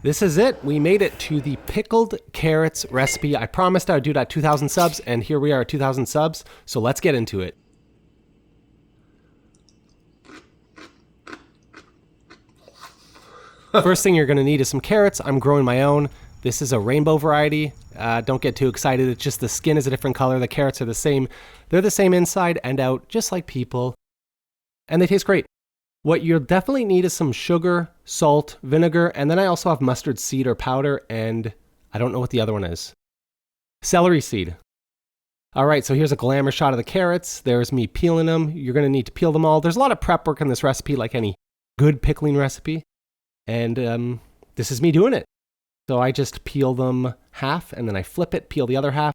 This is it. We made it to the pickled carrots recipe. I promised I would do that 2,000 subs, and here we are at 2,000 subs. So let's get into it. First thing you're going to need is some carrots. I'm growing my own. This is a rainbow variety. Don't get too excited. It's just the skin is a different color. The carrots are the same. They're the same inside and out, just like people. And they taste great. What you'll definitely need is some sugar, salt, vinegar, and then I also have mustard seed or powder, and I don't know what the other one is. Celery seed. All right, so here's a glamour shot of the carrots. There's me peeling them. You're going to need to peel them all. There's a lot of prep work in this recipe, like any good pickling recipe. And this is me doing it. So I just peel them half, and then I flip it, peel the other half.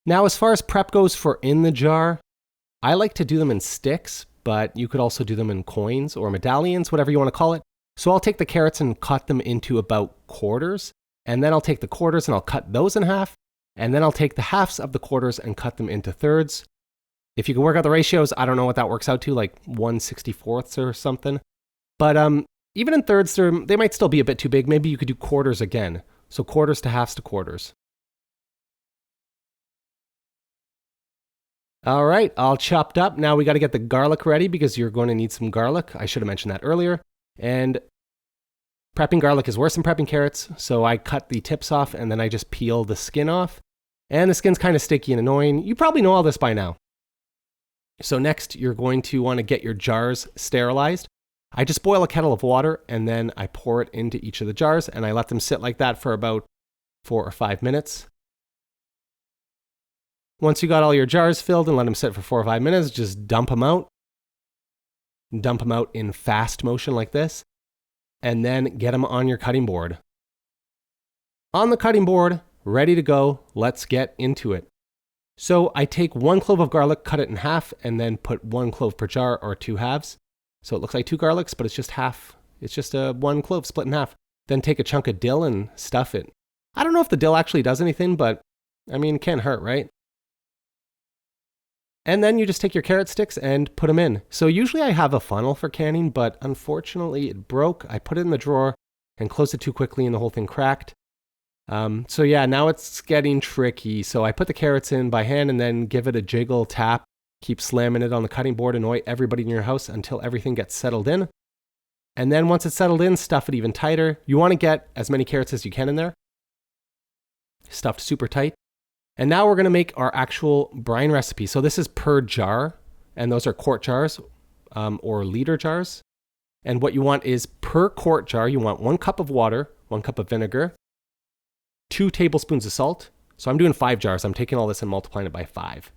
Now, as far as prep goes for in the jar, I like to do them in sticks, but you could also do them in coins or medallions, whatever you want to call it. So I'll take the carrots and cut them into about quarters, and then I'll take the quarters and I'll cut those in half, and then I'll take the halves of the quarters and cut them into thirds. If you can work out the ratios, I don't know what that works out to, like 1/64 or something. But even in thirds, they might still be a bit too big. Maybe you could do quarters again. So quarters to halves to quarters. All right, all chopped up. Now we got to get the garlic ready because you're going to need some garlic. I should have mentioned that earlier. And prepping garlic is worse than prepping carrots. So I cut the tips off and then I just peel the skin off. And the skin's kind of sticky and annoying. You probably know all this by now. So next, you're going to want to get your jars sterilized. I just boil a kettle of water and then I pour it into each of the jars and I let them sit like that for about 4 or 5 minutes. Once you got all your jars filled and let them sit for 4 or 5 minutes, just dump them out. Dump them out in fast motion like this, and then get them on your cutting board. On the cutting board, ready to go, let's get into it. So I take 1 clove of garlic, cut it in half, and then put 1 clove per jar or 2 halves. So it looks like 2 garlics, but it's just half. It's just a 1 clove split in half. Then take a chunk of dill and stuff it. I don't know if the dill actually does anything, but I mean, it can't hurt, right? And then you just take your carrot sticks and put them in. So usually I have a funnel for canning, but unfortunately it broke. I put it in the drawer and closed it too quickly and the whole thing cracked. So yeah, now it's getting tricky. So I put the carrots in by hand and then give it a jiggle tap. Keep slamming it on the cutting board, annoy everybody in your house until everything gets settled in. And then once it's settled in, stuff it even tighter. You want to get as many carrots as you can in there. Stuffed super tight. And now we're going to make our actual brine recipe. So this is per jar, and those are quart jars or liter jars. And what you want is per quart jar, you want 1 cup of water, 1 cup of vinegar, 2 tablespoons of salt. So I'm doing 5 jars. I'm taking all this and multiplying it by 5.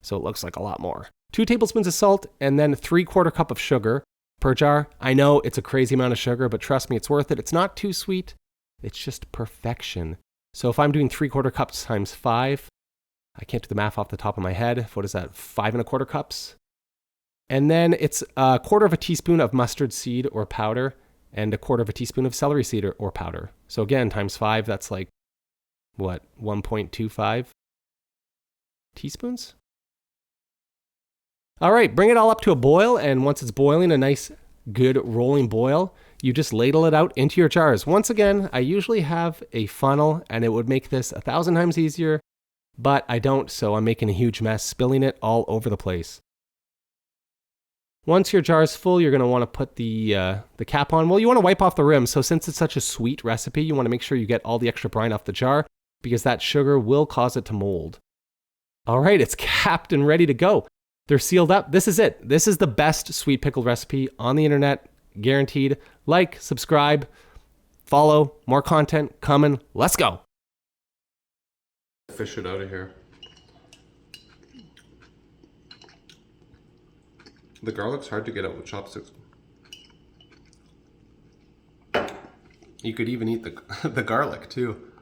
So it looks like a lot more. 2 tablespoons of salt, and then 3/4 cup of sugar per jar. I know it's a crazy amount of sugar, but trust me, it's worth it. It's not too sweet. It's just perfection. So if I'm doing 3/4 cups times 5, I can't do the math off the top of my head. What is that? 5 1/4 cups. And then it's 1/4 teaspoon of mustard seed or powder and 1/4 teaspoon of celery seed or powder. So again, times 5, that's like, what, 1.25 teaspoons? All right, bring it all up to a boil. And once it's boiling, a nice, good rolling boil, you just ladle it out into your jars. Once again, I usually have a funnel and it would make this 1,000 times easier, but I don't, so I'm making a huge mess, spilling it all over the place. Once your jar is full, you're going to want to put the cap on. Well, you want to wipe off the rim, so since it's such a sweet recipe, you want to make sure you get all the extra brine off the jar because that sugar will cause it to mold. All right, it's capped and ready to go. They're sealed up. This is it. This is the best sweet pickle recipe on the internet. Guaranteed. Like, subscribe, follow, more content coming. Let's go. Fish it out of here. The garlic's hard to get out with chopsticks. You could even eat the garlic too.